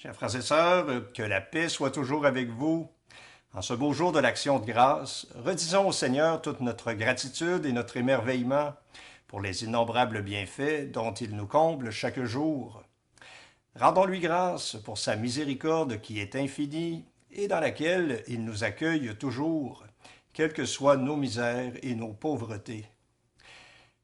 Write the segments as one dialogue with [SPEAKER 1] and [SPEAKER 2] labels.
[SPEAKER 1] Chers frères et sœurs, que la paix soit toujours avec vous. En ce beau jour de l'Action de grâce, redisons au Seigneur toute notre gratitude et notre émerveillement pour les innombrables bienfaits dont il nous comble chaque jour. Rendons-lui grâce pour sa miséricorde qui est infinie et dans laquelle il nous accueille toujours, quelles que soient nos misères et nos pauvretés.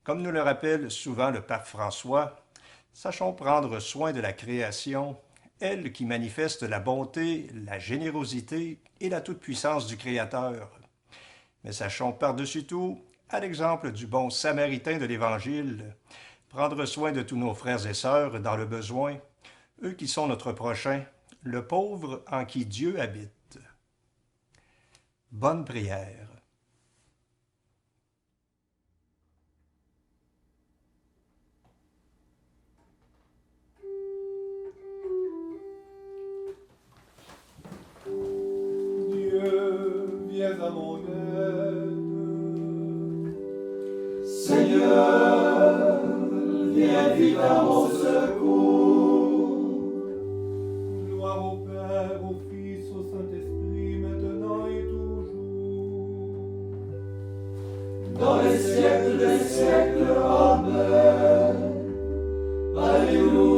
[SPEAKER 1] Comme nous le rappelle souvent le pape François, sachons prendre soin de la création, elle qui manifeste la bonté, la générosité et la toute-puissance du Créateur. Mais sachons par-dessus tout, à l'exemple du bon Samaritain de l'Évangile, prendre soin de tous nos frères et sœurs dans le besoin, eux qui sont notre prochain, le pauvre en qui Dieu habite. Bonne prière.
[SPEAKER 2] Dieu, viens à mon aide. Seigneur, viens vite à mon secours. Gloire au Père, au Fils, au Saint-Esprit, maintenant et toujours. Dans les siècles des siècles, Amen. Alléluia.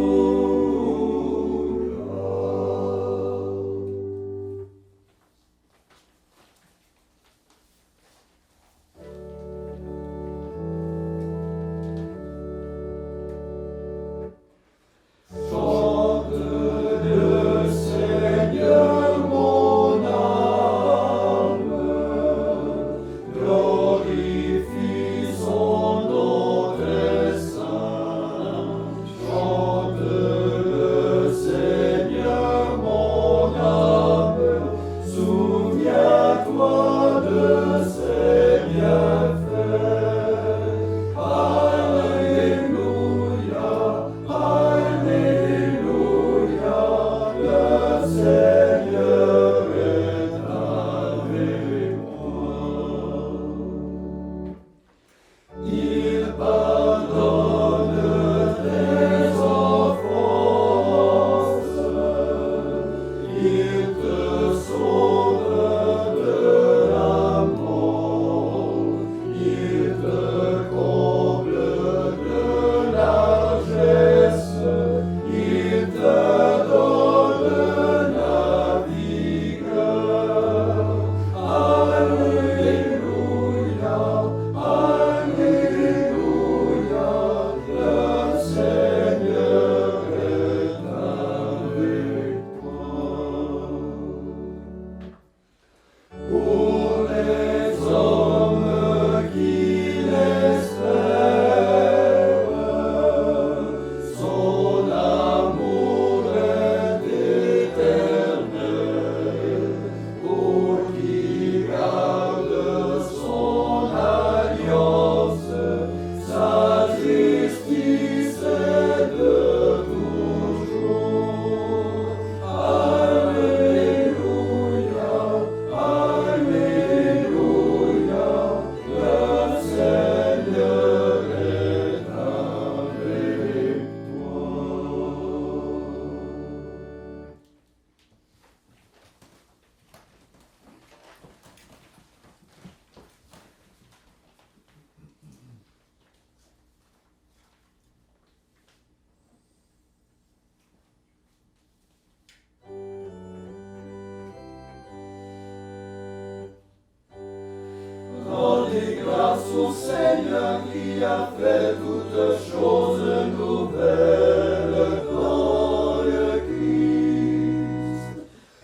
[SPEAKER 2] Rendez grâce au Seigneur qui a fait toutes choses nouvelles dans le Christ,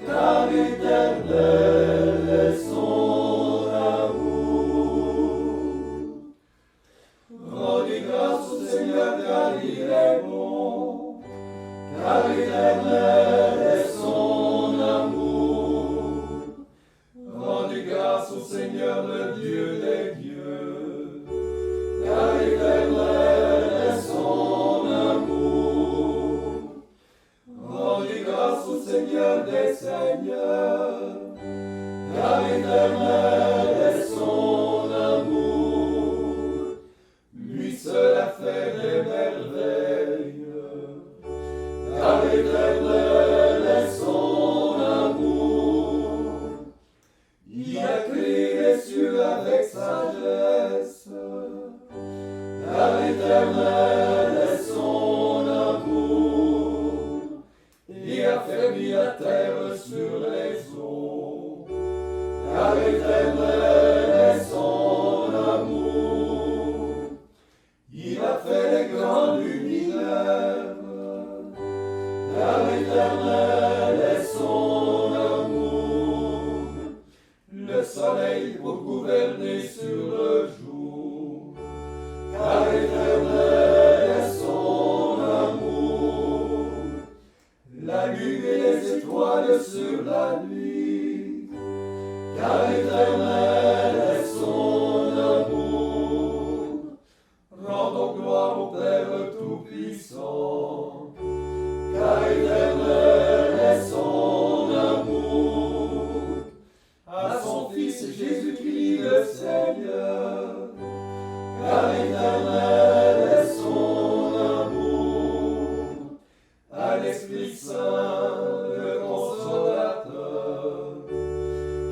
[SPEAKER 2] car éternel est son amour. Rendez grâce au Seigneur car il est bon, car éternel est son amour. Rendez grâce au Seigneur le Dieu des dieux, car éternel est son amour. Rendez grâce au Seigneur des seigneurs, car éternel est son amour. Lui seul a fait des merveilles, car éternel car éternel est son amour. Le soleil pour gouverner sur le jour, car éternel est son amour. La lune et les étoiles sur la nuit, car éternel est son amour. Rendons gloire au Père Tout-Puissant, car éternel est son amour. À son Fils Jésus-Christ le Seigneur, car éternel est son amour. À l'Esprit Saint, le Consolateur,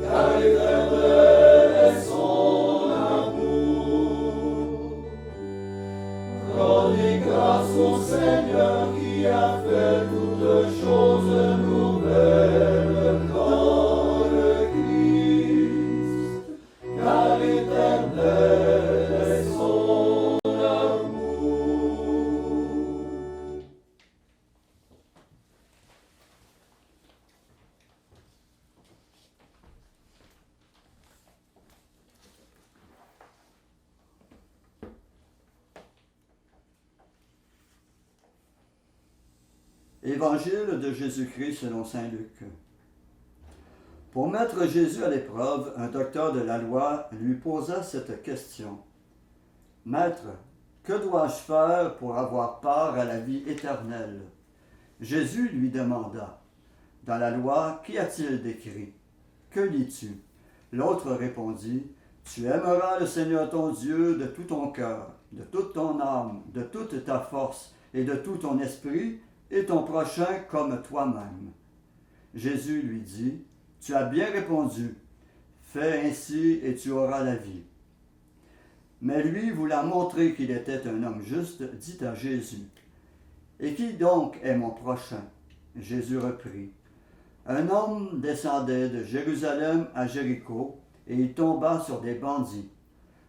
[SPEAKER 2] car éternel est son amour. Rendez grâce au Seigneur qui a fait toutes choses nouvelles dans le Christ, car éternel est son amour.
[SPEAKER 3] Évangile de Jésus-Christ selon saint Luc. Pour mettre Jésus à l'épreuve, un docteur de la loi lui posa cette question. « Maître, que dois-je faire pour avoir part à la vie éternelle ?» Jésus lui demanda. « Dans la loi, qu'y a-t-il d'écrit? Que lis-tu » L'autre répondit. « Tu aimeras le Seigneur ton Dieu de tout ton cœur, de toute ton âme, de toute ta force et de tout ton esprit, et ton prochain comme toi-même. » Jésus lui dit, « Tu as bien répondu, fais ainsi et tu auras la vie. » Mais lui, voulant montrer qu'il était un homme juste, dit à Jésus, « Et qui donc est mon prochain ?» Jésus reprit, « Un homme descendait de Jérusalem à Jéricho, et il tomba sur des bandits.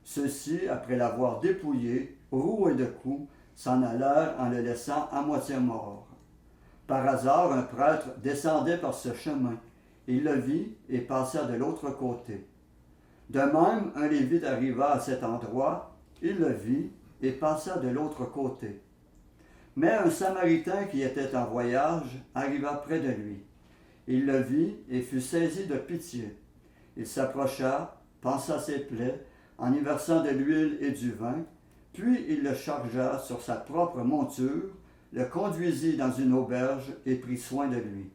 [SPEAKER 3] Ceux-ci, après l'avoir dépouillé, roués de coups, s'en allèrent en le laissant à moitié mort. Par hasard, un prêtre descendait par ce chemin. Il le vit et passa de l'autre côté. De même, un Lévite arriva à cet endroit, il le vit et passa de l'autre côté. Mais un Samaritain qui était en voyage arriva près de lui. Il le vit et fut saisi de pitié. Il s'approcha, pansa ses plaies, en y versant de l'huile et du vin, puis il le chargea sur sa propre monture, le conduisit dans une auberge et prit soin de lui.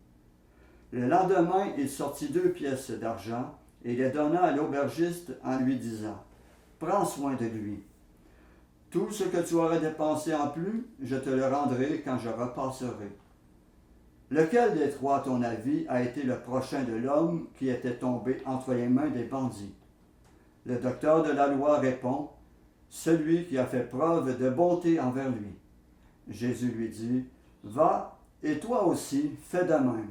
[SPEAKER 3] Le lendemain, il sortit 2 pièces d'argent et les donna à l'aubergiste en lui disant, « Prends soin de lui. Tout ce que tu aurais dépensé en plus, je te le rendrai quand je repasserai. » Lequel des trois, à ton avis, a été le prochain de l'homme qui était tombé entre les mains des bandits? Le docteur de la loi répond, « Celui qui a fait preuve de bonté envers lui. » Jésus lui dit, « Va, et toi aussi, fais de même. »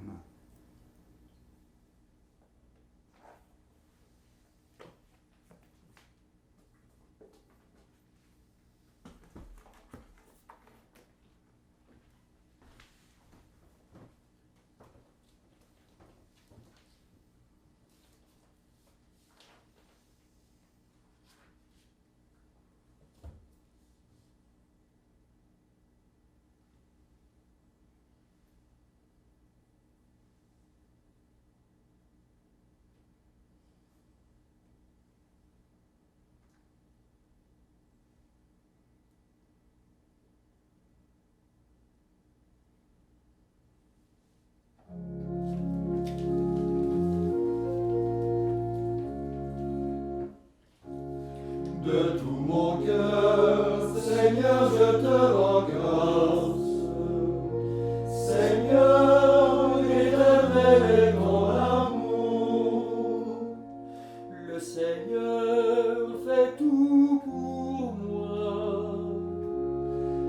[SPEAKER 2] De tout mon cœur, Seigneur, je te rends grâce. Seigneur, éternel est ton amour. Le Seigneur fait tout pour moi.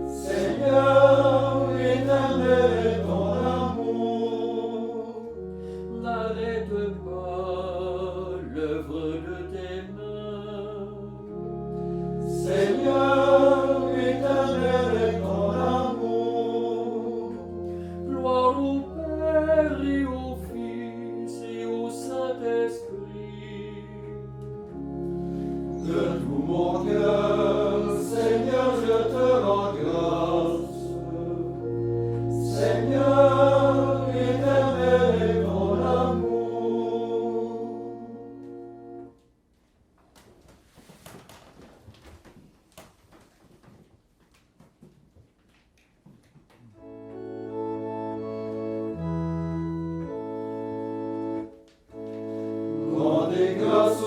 [SPEAKER 2] Seigneur, éternel est ton amour. N'arrête pas l'œuvre de tes mains. Seigneur,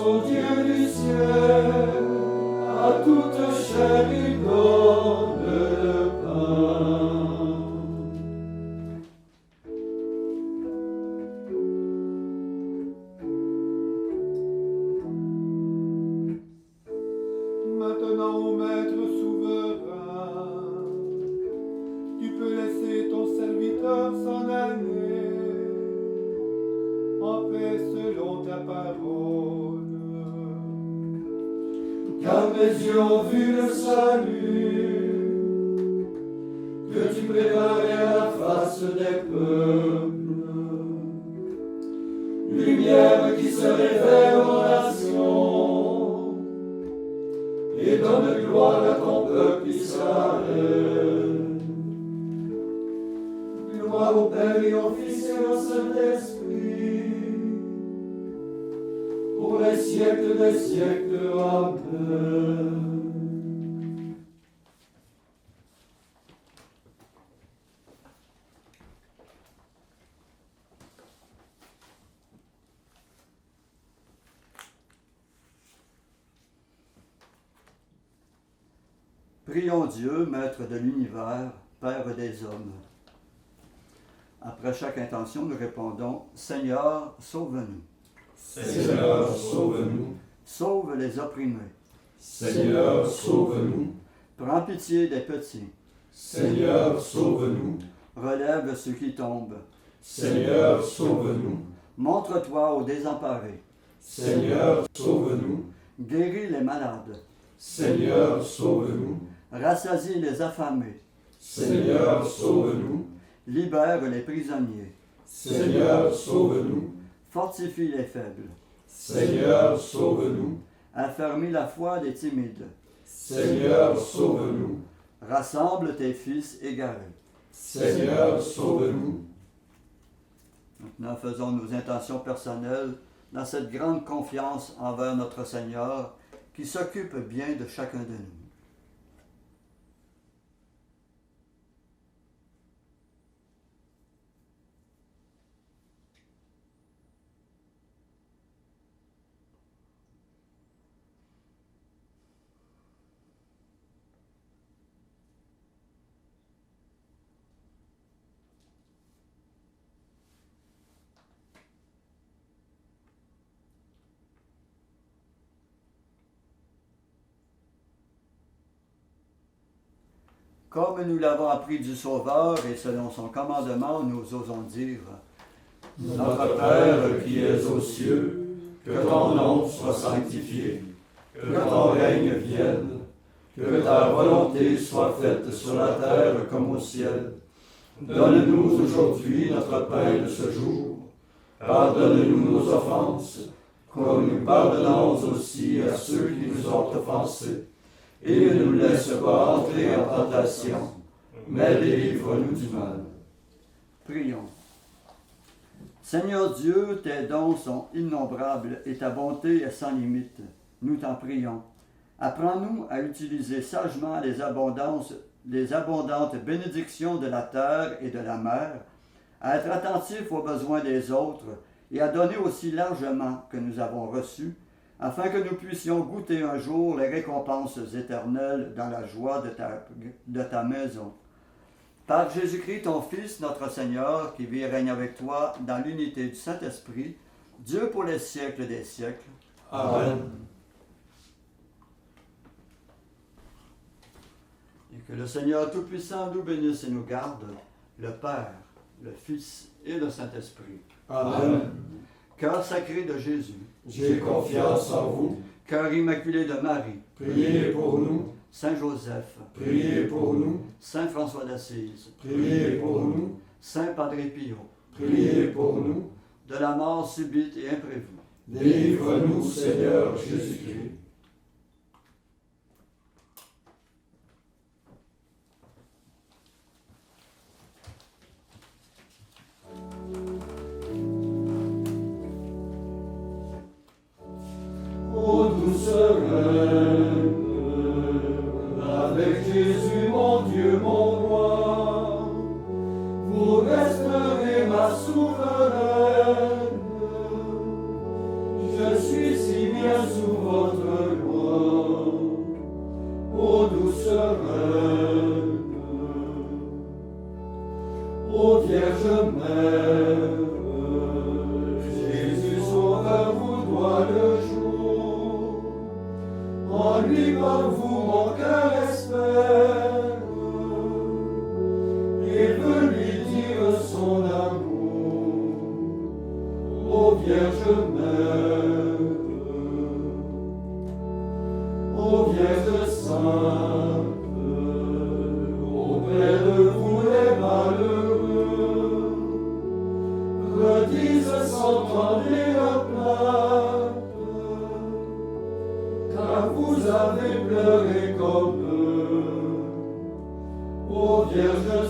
[SPEAKER 2] ô Dieu du ciel, à toute chair il donne le pain. Maintenant, ô Maître souverain, tu peux laisser ton serviteur s'en aller en paix selon ta parole. Car mes yeux ont vu le salut que tu préparais à la face des peuples, lumière qui se révèle aux nations et donne gloire à ton peuple Israël. Gloire au Père et au Fils et au Saint-Esprit, pour les siècles des siècles. Amen.
[SPEAKER 3] Prions Dieu, Maître de l'univers, Père des hommes. Après chaque intention, nous répondons « Seigneur, sauve-nous.
[SPEAKER 2] Seigneur, sauve-nous.
[SPEAKER 3] Sauve les opprimés.
[SPEAKER 2] Seigneur, sauve-nous.
[SPEAKER 3] Prends pitié des petits.
[SPEAKER 2] Seigneur, sauve-nous.
[SPEAKER 3] Relève ceux qui tombent.
[SPEAKER 2] Seigneur, sauve-nous.
[SPEAKER 3] Montre-toi aux désemparés.
[SPEAKER 2] Seigneur, sauve-nous.
[SPEAKER 3] Guéris les malades.
[SPEAKER 2] Seigneur, sauve-nous.
[SPEAKER 3] Rassasie les affamés.
[SPEAKER 2] Seigneur, sauve-nous.
[SPEAKER 3] Libère les prisonniers.
[SPEAKER 2] Seigneur, sauve-nous.
[SPEAKER 3] Fortifie les faibles.
[SPEAKER 2] Seigneur, sauve-nous.
[SPEAKER 3] Affermis la foi des timides.
[SPEAKER 2] Seigneur, sauve-nous.
[SPEAKER 3] Rassemble tes fils égarés.
[SPEAKER 2] Seigneur, sauve-nous.
[SPEAKER 3] Maintenant, faisons nos intentions personnelles dans cette grande confiance envers notre Seigneur qui s'occupe bien de chacun de nous. Comme nous l'avons appris du Sauveur et selon son commandement, nous osons dire «
[SPEAKER 2] Notre Père qui es aux cieux, que ton nom soit sanctifié, que ton règne vienne, que ta volonté soit faite sur la terre comme au ciel. Donne-nous aujourd'hui notre pain de ce jour. Pardonne-nous nos offenses, comme nous pardonnons aussi à ceux qui nous ont offensés. Et ne nous laisse pas entrer en tentation, mais délivre-nous du mal. »
[SPEAKER 3] Prions. Seigneur Dieu, tes dons sont innombrables et ta bonté est sans limite. Nous t'en prions. Apprends-nous à utiliser sagement les abondantes bénédictions de la terre et de la mer, à être attentifs aux besoins des autres et à donner aussi largement que nous avons reçu, afin que nous puissions goûter un jour les récompenses éternelles dans la joie de ta maison. Par Jésus-Christ, ton Fils, notre Seigneur, qui vit et règne avec toi dans l'unité du Saint-Esprit, Dieu pour les siècles des siècles.
[SPEAKER 2] Amen.
[SPEAKER 3] Et que le Seigneur Tout-Puissant nous bénisse et nous garde, le Père, le Fils et le Saint-Esprit.
[SPEAKER 2] Amen.
[SPEAKER 3] Cœur sacré de Jésus,
[SPEAKER 2] J'ai confiance en vous.
[SPEAKER 3] cœur immaculé de Marie,
[SPEAKER 2] Priez pour nous.
[SPEAKER 3] Saint Joseph,
[SPEAKER 2] Priez pour nous.
[SPEAKER 3] Saint François d'Assise,
[SPEAKER 2] Priez pour nous.
[SPEAKER 3] Saint Padre Pio,
[SPEAKER 2] Priez pour nous.
[SPEAKER 3] de la mort subite et imprévue.
[SPEAKER 2] Délivre-nous, Seigneur Jésus-Christ.
[SPEAKER 4] Ô douce reine, avec Jésus mon Dieu, mon roi, vous resterez ma souveraine. Je suis si bien ô Vierge Mère. Jésus Sauveur vous doit le jour, en lui par vous mon cœur espère, il veut lui dire son amour, ô Vierge Mère, ô Vierge Sainte, auprès de vous les malheureux, redisent sans trembler leur plainte, car vous avez pleuré comme eux, ô Vierge